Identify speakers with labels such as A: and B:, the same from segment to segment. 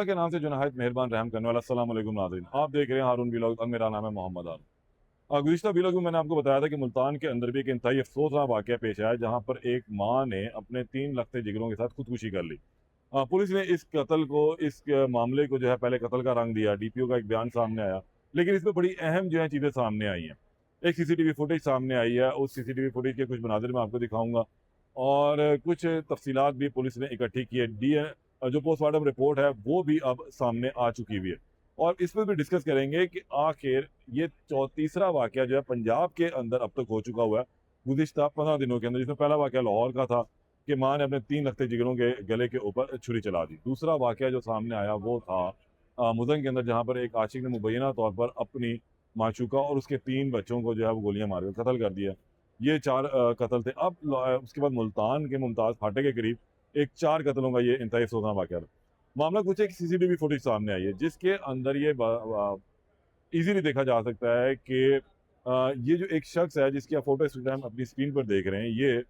A: अल्लाह के नाम से जो नहायत मेहरबान रहम करने वाला। अस्सलाम वालेकुम नाज़रीन, आप देख रहे हैं हारून व्लॉग और मेरा नाम है मोहम्मद आलम। गुज़िश्ता व्लॉग में मैंने आपको बताया था कि मुल्तान के अंदर भी एक इंतहाई अफसोसनाक वाक़या पेश आया, जहाँ पर एक माँ ने अपने 3 लगते जिगरों के साथ खुदकुशी कर ली। पुलिस ने इस कत्ल को, इस मामले को जो है पहले कत्ल का रंग दिया, डीपीओ का एक बयान सामने आया, लेकिन इसमें बड़ी अहम जो है चीज़ें सामने आई हैं। एक सीसीटीवी फुटेज सामने आई है, उस सीसीटीवी फुटेज के कुछ मनाज़िर मैं आपको दिखाऊँगा और कुछ तफ़सीलात भी पुलिस ने इकट्ठी की है। जो पोस्टमार्टम रिपोर्ट है वो भी अब सामने आ चुकी हुई है और इस पर भी डिस्कस करेंगे कि आखिर ये तीसरा वाक़या जो है पंजाब के अंदर अब तक हो चुका हुआ है गुज़िश्ता 15 दिनों के अंदर, जिसमें पहला वाक़या लाहौर का था कि माँ ने अपने 3 लगते जिगरों के गले के ऊपर छुरी चला दी। दूसरा वाक़या जो सामने आया वो था मुज़न के अंदर, जहाँ पर एक आशिक ने मुबैना तौर पर अपनी माशूका और उसके 3 बच्चों को जो है वो गोलियाँ मार कर कत्ल कर दिया। ये 4 कत्ल थे। अब उसके बाद मुल्तान के मुमताज़ फाटे के करीब एक 4 कत्लों का ये इंतहाई अफसोसनाक वाक़या था। मामला कुछ है कि सीसीटीवी फुटेज सामने आई है, जिसके अंदर ये इजीली देखा जा सकता है कि ये जो एक शख्स है जिसकी आप फोटो इस टाइम अपनी स्क्रीन पर देख रहे हैं, ये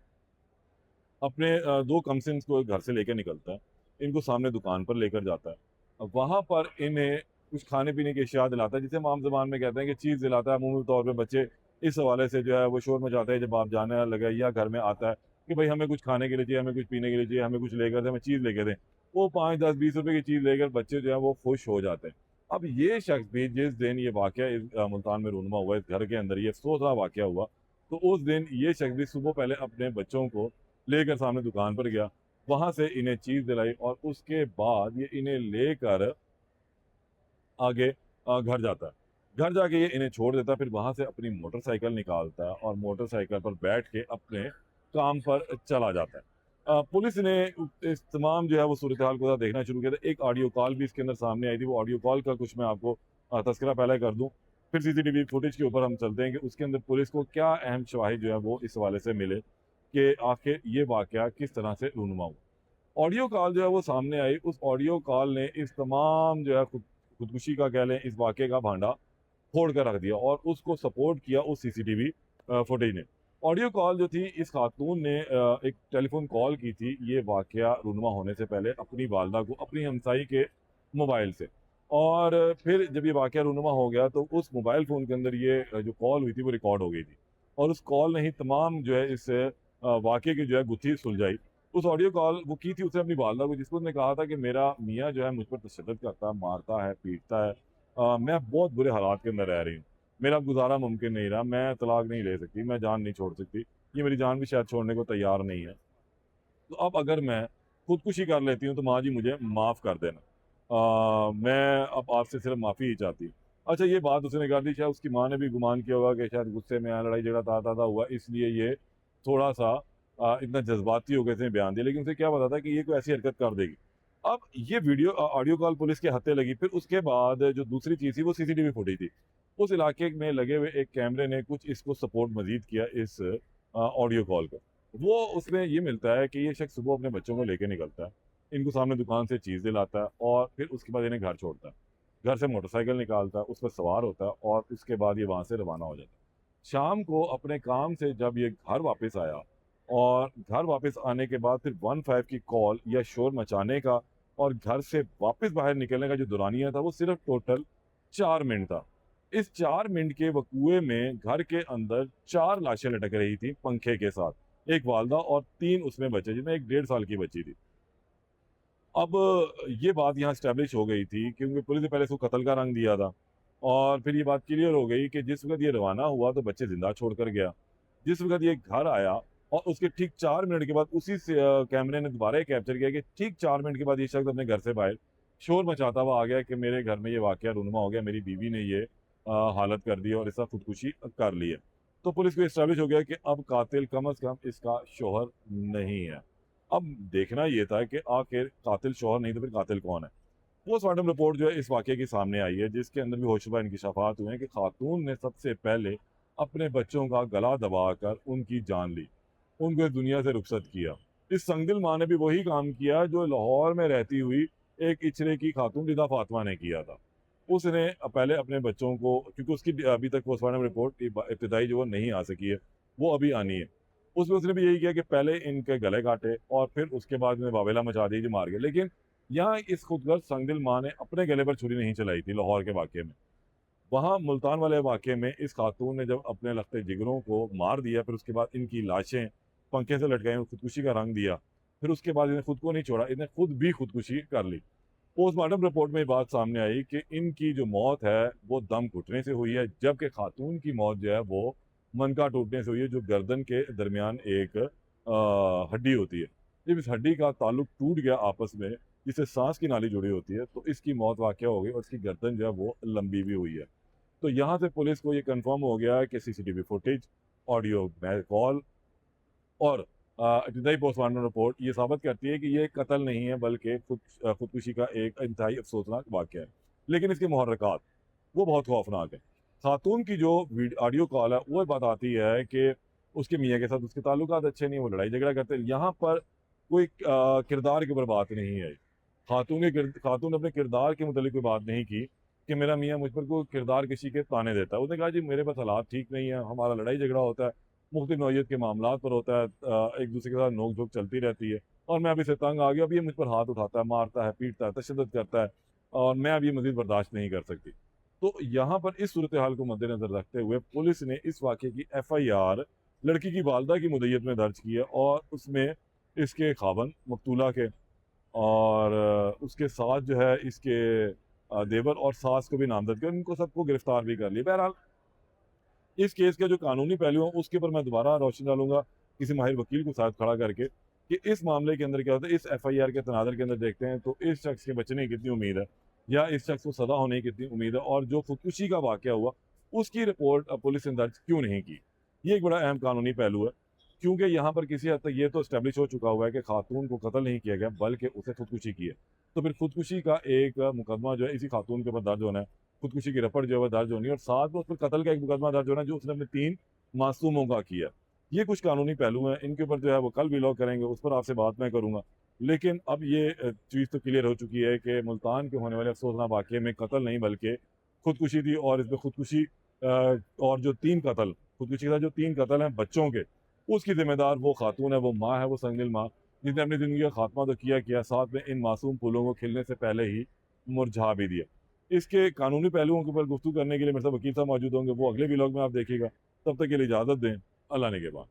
A: अपने 2 कमसिन्स को घर से लेकर निकलता है, इनको सामने दुकान पर लेकर जाता है। वहाँ पर इन्हें कुछ खाने-पीने की अशिया दिलाता है, जिसे हम आम ज़बान में कहते हैं कि चीज़ दिलाता है। अमूमी तौर पे बच्चे इस हवाले से जो है वो शोर मचाते हैं जब आप जाने लगे या घर में आता है कि भई हमें कुछ खाने के लिए चाहिए, हमें कुछ पीने के लिए चाहिए, हमें कुछ लेकर दें, हमें चीज़ लेके दें। वो 5, 10, 20 रुपए की चीज़ लेकर बच्चे जो है वो खुश हो जाते हैं। अब ये शख्स भी जिस दिन ये वाक़या इस मुल्तान में रूनुमा हुआ, इस घर के अंदर ये अफ़सोसनाक वाक़या हुआ, तो उस दिन ये शख्स भी सुबह पहले अपने बच्चों को लेकर सामने दुकान पर गया, वहाँ से इन्हें चीज़ दिलाई और उसके बाद ये इन्हें लेकर आगे घर जाता है। घर जाके ये इन्हें छोड़ देता है, फिर वहाँ से अपनी मोटरसाइकिल निकालता है और मोटरसाइकिल पर बैठ के अपने काम पर चला जाता है। पुलिस ने इस तमाम जो है वो सूरत-हाल को देखना शुरू किया था। एक ऑडियो कॉल भी इसके अंदर सामने आई थी, वो ऑडियो कॉल का कुछ मैं आपको तज़किरा पहले कर दूँ, फिर सीसीटीवी फुटेज के ऊपर हम चलते हैं कि उसके अंदर पुलिस को क्या अहम शवाहिद जो है वो इस हवाले से मिले कि आखिर ये वाक़या किस तरह से रूनुमा हुआ। ऑडियो कॉल जो है वो सामने आई, उस ऑडियो कॉल ने इस तमाम जो है खुदकुशी का कह लें, इस वाक़ये का भांडा फोड़ कर रख दिया और उसको सपोर्ट किया उस सीसीटीवी फुटेज ने। ऑडियो कॉल जो थी, इस खातून ने एक टेलीफ़ोन कॉल की थी ये वाक़या रूनुमा होने से पहले अपनी वालिदा को, अपनी हमसाई के मोबाइल से, और फिर जब ये वाक़या रूनुमा हो गया तो उस मोबाइल फ़ोन के अंदर ये जो कॉल हुई थी वो रिकॉर्ड हो गई थी और उस कॉल ने ही तमाम जो है इस वाक़ये की जो है गुत्थी सुलझाई। उस ऑडियो कॉल वो की थी उसने अपनी वालिदा को, जिसमें उसने कहा था कि मेरा मियाँ जो है मुझ पर तशद्दुद करता है, मारता है, पीटता है। मैं बहुत बुरे हालात के अंदर रह रही हूँ। मेरा गुज़ारा मुमकिन नहीं रहा, मैं तलाक नहीं ले सकती, मैं जान नहीं छोड़ सकती। ये मेरी जान भी शायद छोड़ने को तैयार नहीं है। तो अब अगर मैं खुदकुशी कर लेती हूँ तो माँ जी मुझे माफ़ कर देना। मैं अब आपसे सिर्फ़ माफ़ी ही चाहती हूँ। अच्छा, ये बात उसने कर दी, शायद उसकी माँ ने भी गुमान किया होगा कि शायद गुस्से में आया, लड़ाई-झगड़ा ताज़ा-ताज़ा हुआ, इसलिए ये थोड़ा-सा इतना जज़्बाती हो गए इसने बयान दिया, लेकिन उसे क्या पता था कि ये कोई ऐसी हरकत कर देगी। अब ये वीडियो ऑडियो कॉल पुलिस के हत्थे लगी, फिर उसके बाद जो दूसरी चीज़ थी वो सीसीटीवी फुटेज थी। उस इलाके में लगे हुए एक कैमरे ने कुछ इसको सपोर्ट मज़ीद किया, इस ऑडियो कॉल को। वो उसमें ये मिलता है कि ये शख्स सुबह अपने बच्चों को लेके निकलता है, इनको सामने दुकान से चीज़ दिलाता है और फिर उसके बाद इन्हें घर छोड़ता है। घर से मोटरसाइकिल निकालता है, उस पर सवार होता है और उसके बाद ये वहाँ से रवाना हो जाता है। शाम को अपने काम से जब ये घर वापस आया और घर वापस आने के बाद फिर 15 की कॉल या शोर मचाने का और घर से वापस बाहर निकलने का जो दौरानिया था वो सिर्फ टोटल 4 मिनट था। इस 4 मिनट के वक़्वे में घर के अंदर 4 लाशें लटक रही थी पंखे के साथ। एक वालिदा और 3 उसमें बच्चे, जिसमें एक 1.5 साल की बच्ची थी। अब ये बात यहाँ एस्टेब्लिश हो गई थी क्योंकि पुलिस ने पहले इसको कत्ल का रंग दिया था और फिर ये बात क्लियर हो गई कि जिस वक़्त ये रवाना हुआ तो बच्चे ज़िंदा छोड़कर गया। जिस वक़्त ये घर आया और उसके ठीक 4 मिनट के बाद उसी से कैमरे ने दोबारा ये कैप्चर किया कि ठीक 4 मिनट के बाद ये शख्स अपने घर से बाहर शोर मचाता हुआ आ गया कि मेरे घर में ये वाक़या रूनुमा हो गया, मेरी बीवी ने ये हालत कर दी है और इसका खुदकुशी कर ली है। तो पुलिस को एस्टेब्लिश हो गया कि अब कातिल कम से कम इसका शौहर नहीं है। अब देखना ये था कि आखिर कातिल शौहर नहीं तो फिर कातिल कौन है? पोस्टमार्टम रिपोर्ट जो है इस वाक़ये की सामने आई है, जिसके अंदर भी होशरुबा इंकशाफात हुए हैं कि खातून ने सबसे पहले अपने बच्चों का गला दबाकर उनकी जान ली, उनको इस दुनिया से रुखसत किया। इस संगदिल माँ ने भी वही काम किया जो लाहौर में रहती हुई एक इचरे की खातून रिदा फातिमा ने किया था। उसने पहले अपने बच्चों को, क्योंकि उसकी अभी तक पोस्टमार्टम रिपोर्ट इब्तिदाई जो वो नहीं आ सकी है, वो अभी आनी है। उसमें उसने भी यही किया कि पहले इनके गले काटे और फिर उसके बाद इन्हें वावेला मचा दी जो मार गए। लेकिन यहाँ इस खुदगर्ज संगदिल माँ ने अपने गले पर छुरी नहीं चलाई थी लाहौर के वाक़ये में। वहाँ मुल्तान वाले वाक़ये में इस खातून ने जब अपने लखते जिगरों को मार दिया, फिर उसके बाद इनकी लाशें पंखे से लटकाई और खुदकुशी का रंग दिया। फिर उसके बाद इन्हें खुद को नहीं छोड़ा, इन्हें खुद भी खुदकुशी कर ली। पोस्टमार्टम रिपोर्ट में ये बात सामने आई कि इनकी जो मौत है वो दम घुटने से हुई है, जबकि खातून की मौत जो है वो मनका टूटने से हुई है, जो गर्दन के दरमियान एक हड्डी होती है। जब इस हड्डी का ताल्लुक टूट गया आपस में, जिससे सांस की नाली जुड़ी होती है, तो इसकी मौत वाक़या हो गई और इसकी गर्दन जो है वो लंबी भी हुई है। तो यहाँ से पुलिस को ये कंफर्म हो गया है कि सीसीटीवी फुटेज, ऑडियो कॉल और इब्तदाई पोस्टमार्टम रिपोर्ट ये साबित करती है कि ये कत्ल नहीं है, बल्कि खुदकुशी का एक इंतहाई अफसोसनाक वाक़या है। लेकिन इसके मुहर्रिकात वो बहुत खौफनाक है। खातून की जो ऑडियो कॉल है वो बताती है कि उसके मियाँ के साथ उसके ताल्लुकात अच्छे नहीं, वो लड़ाई झगड़ा करते हैं। यहाँ पर कोई किरदार के ऊपर बात नहीं है। खातून ने अपने किरदार के मुतालिक कोई बात नहीं की कि मेरा मियाँ मुझ पर कोई किरदार किसी के ताने देता है। उसने कहा जी मेरे पास हालात ठीक नहीं है, हमारा लड़ाई झगड़ा होता है, मुख्तलिफ नौइयत के मामलात पर होता है, एक दूसरे के साथ नोक झोंक चलती रहती है और मैं अभी से तंग आ गया। अब ये मुझ पर हाथ उठाता है, मारता है, पीटता है, तशद्दुद करता है और मैं अब ये मज़ीद बर्दाश्त नहीं कर सकती। तो यहाँ पर इस सूरत हाल को मद्देनज़र रखते हुए पुलिस ने इस वाक़ये की एफ़आईआर लड़की की वालिदा की मुद्दत में दर्ज की है और उसमें इसके ख़ावंद मक़तूला के और उसके साथ जो है इसके देवर और सास को भी नामज़द किया, इनको सबको गिरफ़्तार भी कर लिया। बहरहाल इस केस के जो कानूनी पहलू हैं उसके ऊपर मैं दोबारा रोशनी डालूँगा किसी माहिर वकील को साथ खड़ा करके कि इस मामले के अंदर क्या होता है। इस एफ़आईआर के तनाज़ुर के अंदर देखते हैं तो इस शख्स के बचने की कितनी उम्मीद है या इस शख्स को सज़ा होने की कितनी उम्मीद है और जो खुदकुशी का वाक़या हुआ उसकी रिपोर्ट पुलिस ने दर्ज क्यों नहीं की। ये एक बड़ा अहम कानूनी पहलू है, क्योंकि यहाँ पर किसी हद तक ये तो एस्टेब्लिश हो चुका हुआ है कि खातून को कत्ल नहीं किया गया बल्कि उसे खुदकुशी की है। तो फिर खुदकुशी का एक मुकदमा जो है इसी खातून के ऊपर दर्ज होना है, खुदकुशी की रपट जो है वो दर्ज होनी है और साथ में उस पर कत्ल का एक मुकदमा दर्ज होना है जो उसने अपने 3 मासूमों का किया। ये कुछ कानूनी पहलू हैं, इनके ऊपर जो है वो कल व्लॉग करेंगे, उस पर आपसे बात मैं करूँगा। लेकिन अब ये चीज़ तो क्लियर हो चुकी है कि मुल्तान के होने वाले अफसोसनाक वाक़ये में कत्ल नहीं बल्कि खुदकुशी थी और इसमें खुदकुशी और जो 3 कत्ल खुदकुशी के साथ जो 3 कत्ल हैं बच्चों के, उसकी ज़िम्मेदार वो खातून है, वो माँ है, वो संगिल माँ, जिसने अपनी ज़िंदगी का खात्मा तो किया, साथ में इन मासूम फूलों को खिलने से पहले ही मुरझा भी दिया। इसके कानूनी पहलुओं के ऊपर गुफ्तगू करने के लिए मेरे साथ वकील साहब मौजूद होंगे, वो अगले व्लॉग में आप देखिएगा। तब तक के लिए इजाज़त दें। अल्लाह ने के बाद।